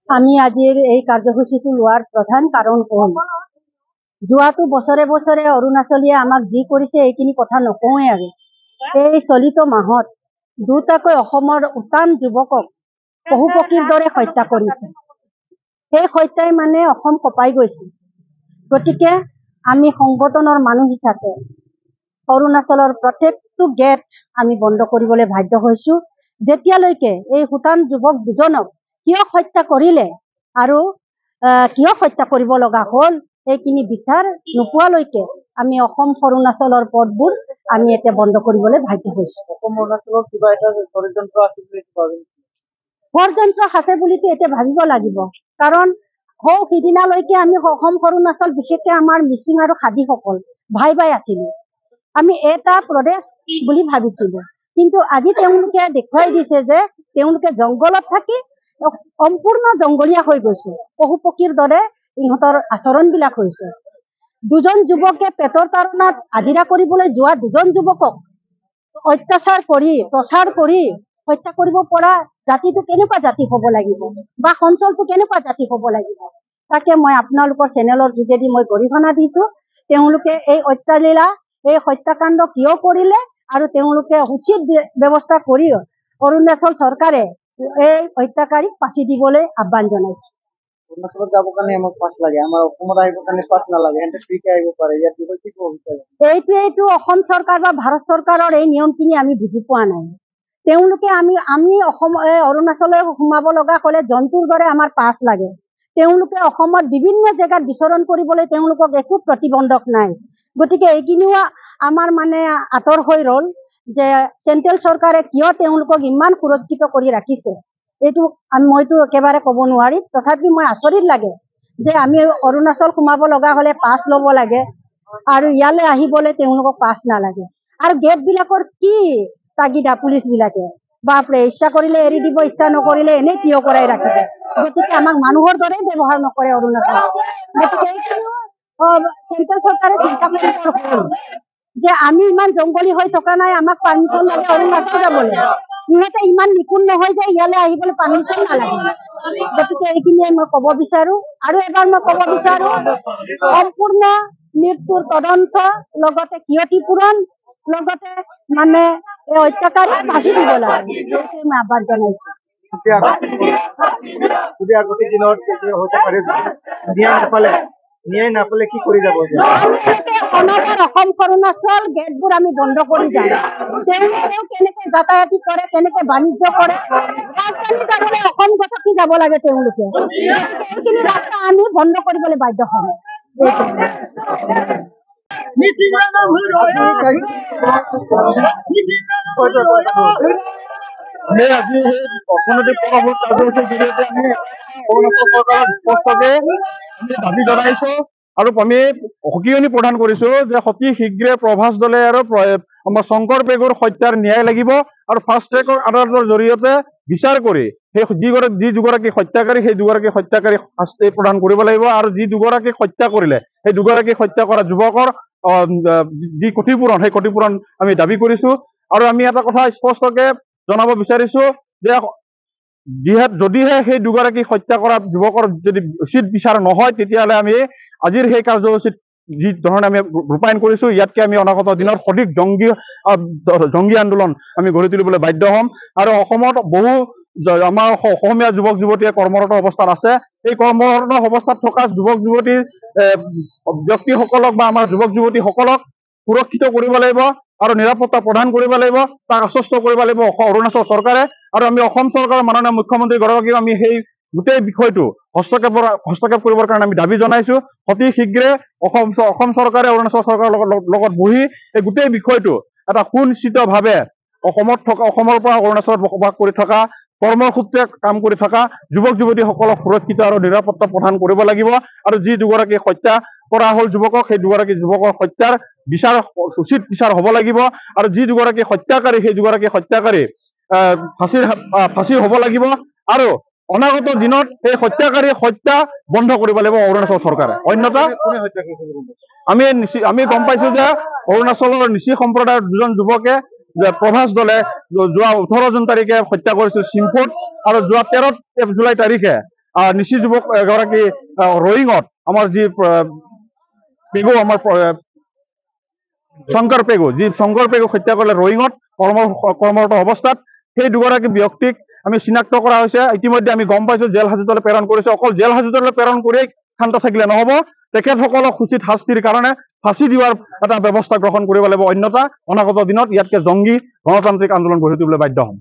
আমি আজিৰ এই কাৰ্যসূচীটো লোৱাৰ প্ৰধান কাৰণ হ'ল যোৱাটো বছৰে বছৰে অৰুণাচলীয়ে আমাক যি কৰিছে এইখিনি কথা নকওঁৱে আৰু এই চলিত মাহত দুটাকৈ অসমৰ উটান যুৱকক পশুপক্ষীৰ দৰে হত্যা কৰিছে। সেই হত্যাই মানে অসম কঁপাই গৈছে। গতিকে আমি সংগঠনৰ মানুহ হিচাপে অৰুণাচলৰ প্ৰত্যেকটো গেট আমি বন্ধ কৰিবলৈ বাধ্য হৈছো। যেতিয়ালৈকে এই ভূটান যুৱক দুজনক কিয় হত্যা কৰিলে আৰু কিয় হত্যা কৰিব লগা হ'ল এইখিনি বিচাৰ নোপোৱালৈকে আমি অসম অৰুণাচলৰ পথবোৰ আমি এতিয়া বন্ধ কৰিবলৈ বাধ্য হৈছো। অৰুণাচলৰ কিবা এটা ষড়যন্ত্ৰ আছে বুলি ভাবেন? ষড়যন্ত্ৰ আছে বুলিতো এতিয়া ভাবিব লাগিব, কাৰণ সিদিনালৈকে আমি অসম অৰুণাচল বিশেষকৈ আমাৰ মিচিং আৰু খাদীসকল ভাই ভাই আছিলো। আমি এটা প্ৰদেশ বুলি ভাবিছিলো, কিন্তু আজি তেওঁলোকে দেখুৱাই দিছে যে তেওঁলোকে জংঘলত থাকি সম্পূৰ্ণ জংঘলীয়া হৈ গৈছে। পশুপক্ষীৰ দৰে ইহঁতৰ আচৰণবিলাক হৈছে। দুজন যুৱকে পেটৰ তাৰণাত হাজিৰা কৰিবলৈ যোৱা দুজন যুৱকক অত্যাচাৰ কৰি প্ৰচাৰ কৰি হত্যা কৰিব পৰা জাতিটো কেনেকুৱা জাতি হ'ব লাগিব বা অঞ্চলটো কেনেকুৱা জাতি হ'ব লাগিব, তাকে মই আপোনালোকৰ চেনেলৰ যোগেদি মই গৰিহণা দিছো। তেওঁলোকে এই অত্যালীলা এই হত্যাকাণ্ড কিয় কৰিলে আৰু তেওঁলোকে উচিত ব্যৱস্থা কৰি অৰুণাচল চৰকাৰে এই হত্যাকাৰীক ফাঁচি দিবলৈ আহ্বান জনাইছো। অৰুণাচলত যাবৰ কাৰণে আমাক পাছ লাগে, আমাৰ অসমত আহিবৰ কাৰণে পাছ নালাগে, এন্তে ফ্ৰীকে আহিব পাৰে। ইয়াত কি ক'ব বিচাৰে? এইটো অসম চৰকাৰ বা ভাৰত চৰকাৰৰ এই নিয়মখিনি আমি বুজি পোৱা নাই। তেওঁলোকে আমি অসম অৰুণাচললৈ সোমাব লগা হ'লে জন্তুৰ দৰে আমাৰ পাছ লাগে। তেওঁলোকে অসমত বিভিন্ন জেগাত বিচৰণ কৰিবলৈ তেওঁলোকক একো প্ৰতিবন্ধক নাই। গতিকে এইখিনিও আমাৰ মানে আঁতৰ হৈ ৰ'ল যে চেন্ট্ৰেল চৰকাৰে কিয় তেওঁলোকক ইমান সুৰক্ষিত কৰি ৰাখিছে। এইটো মইতো একেবাৰে ক'ব নোৱাৰিম। তথাপি মই আচৰিত লাগে যে আমি অৰুণাচল সোমাব লগা হ'লে পাছ ল'ব লাগে আৰু ইয়ালৈ আহিবলৈ তেওঁলোকক পাছ নালাগে। আৰু গেটবিলাকৰ কি তাগিদা পুলিচবিলাকে বাপৰে, ইচ্ছা কৰিলে এৰি দিব, ইচ্ছা নকৰিলে এনেই থিয় কৰাই ৰাখিব। গতিকে আমাক মানুহৰ দৰে ব্যৱহাৰ নকৰে অৰুণাচল। গতিকে এইখিনিও চেন্ট্ৰেল চৰকাৰে চিন্তা কৰিব হ'ল যে আমি ইমান জংঘলী হৈ থকা নাই, আমাক পাৰ্মিশ্যন লাগে অৰুণাচল যাবলৈ। ইহঁতে ইমান নিপুণ নহয় যে ইয়ালৈ আহিবলৈ পাৰ্মিশ্যন নালাগে। গতিকে এইখিনিয়ে মই ক'ব বিচাৰো। আৰু এবাৰ মই ক'ব বিচাৰো, সম্পূৰ্ণ মৃত্যুৰ তদন্ত লগতে ক্ষতিপূৰণ লগতে মানে এই হত্যাকাৰীক ফাঁচি দিব লাগে, এইটোৱে মই আহ্বান জনাইছো। ন্যায় নাপালে কি কৰি যাব? অসম অৰুণাচল গেটবোৰ আমি বন্ধ কৰি যাম। তেওঁলোকেও কেনেকে যাতায়াত কৰে, কেনেকে বাণিজ্য কৰে, ৰাজধানী যাবলৈ অসম গঠকি যাব লাগে তেওঁলোকে। এইখিনি ৰাস্তা আমি বন্ধ কৰিবলৈ বাধ্য হ'ম। আজি অৰ্থনৈতিক কাৰ্যসূচীৰ জৰিয়তে আমি অৰুণাচল চৰকাৰক স্পষ্টকে আমি দাবী জনাইছো আৰু আমি সকিয়নি প্ৰদান কৰিছো যে অতি শীঘ্ৰে প্ৰভাস দলে আৰু আমাৰ শংকৰ পেগুৰ হত্যাৰ ন্যায় লাগিব আৰু ফাষ্ট ট্ৰেকৰ আদালতৰ জৰিয়তে বিচাৰ কৰি সেই যি দুগৰাকী হত্যাকাৰী সেই দুগৰাকী হত্যাকাৰীক শাস্তি প্ৰদান কৰিব লাগিব। আৰু যি দুগৰাকীক হত্যা কৰিলে সেই দুগৰাকীক হত্যা কৰা যুৱকৰ যি ক্ষতিপূৰণ সেই ক্ষতিপূৰণ আমি দাবী কৰিছো। আৰু আমি এটা কথা স্পষ্টকে জনাব বিচাৰিছো যে যদিহে সেই দুগৰাকী হত্যা কৰা যুৱকৰ যদি উচিত বিচাৰ নহয়, তেতিয়াহ'লে আমি আজিৰ সেই কাৰ্যসূচীত যি ধৰণে আমি ৰূপায়ণ কৰিছো, ইয়াতকে আমি অনাগত দিনত সঠিক জংগী আন্দোলন আমি গঢ়ি তুলিবলৈ বাধ্য হ'ম। আৰু অসমত বহু আমাৰ অসমীয়া যুৱক যুৱতীয়ে কৰ্মৰত অৱস্থাত আছে। এই কৰ্মৰত অৱস্থাত থকা যুৱক যুৱতীৰ ব্যক্তিসকলক বা আমাৰ যুৱক যুৱতীসকলক সুৰক্ষিত কৰিব লাগিব আৰু নিৰাপত্তা প্ৰদান কৰিব লাগিব, তাক আশ্বস্ত কৰিব লাগিব অৰুণাচল চৰকাৰে। আৰু আমি অসম চৰকাৰৰ মাননীয় মুখ্যমন্ত্ৰী গৰাকীক আমি সেই গোটেই বিষয়টো হস্তক্ষেপ কৰিবৰ কাৰণে আমি দাবী জনাইছো। অতি শীঘ্ৰে অসম চৰকাৰে অৰুণাচল চৰকাৰৰ লগত বহি এই গোটেই বিষয়টো এটা সুনিশ্চিতভাৱে অসমৰ পৰা অৰুণাচলত বসবাস কৰি থকা কৰ্মসূত্ৰে কাম কৰি থকা যুৱক যুৱতীসকলক সুৰক্ষিত আৰু নিৰাপত্তা প্ৰদান কৰিব লাগিব। আৰু যি দুগৰাকী হত্যা কৰা হ'ল যুৱকক, সেই দুগৰাকী যুৱকৰ হত্যাৰ উচিত বিচাৰ হ'ব লাগিব। আৰু যি দুগৰাকী হত্যাকাৰী সেই দুগৰাকী হত্যাকাৰী ফাঁচি হ'ব লাগিব। আৰু অনাগত দিনত এই হত্যাকাৰী হত্যা বন্ধ কৰিব লাগিব অৰুণাচল চৰকাৰে। অন্যথা আমি গম পাইছো যে অৰুণাচলৰ নিচি সম্প্ৰদায়ৰ দুজন যুৱকে যে প্ৰভাস দলে যোৱা 18 জুন তাৰিখে হত্যা কৰিছিল চিম্ফুত, আৰু যোৱা 13 জুলাই তাৰিখে নিচি যুৱক এগৰাকী ৰয়িঙত আমাৰ যি পেগু আমাৰ শংকৰ পেগু হত্যা কৰিলে ৰয়িঙত কৰ্মৰত অৱস্থাত। সেই দুগৰাকী ব্যক্তিক আমি চিনাক্ত কৰা হৈছে। ইতিমধ্যে আমি গম পাইছো জেল হাজতলৈ প্ৰেৰণ কৰিছে। অকল জেল হাজতলৈ প্ৰেৰণ কৰিয়েই শান্ত থাকিলে নহ'ব, তেখেতসকলক উচিত শাস্তিৰ কাৰণে ফাঁচি দিয়াৰ এটা ব্যৱস্থা গ্ৰহণ কৰিব লাগিব, অন্যথা অনাগত দিনত ইয়াতকে জংগী গণতান্ত্ৰিক আন্দোলন গঢ়ি তুলিবলৈ বাধ্য হ'ম।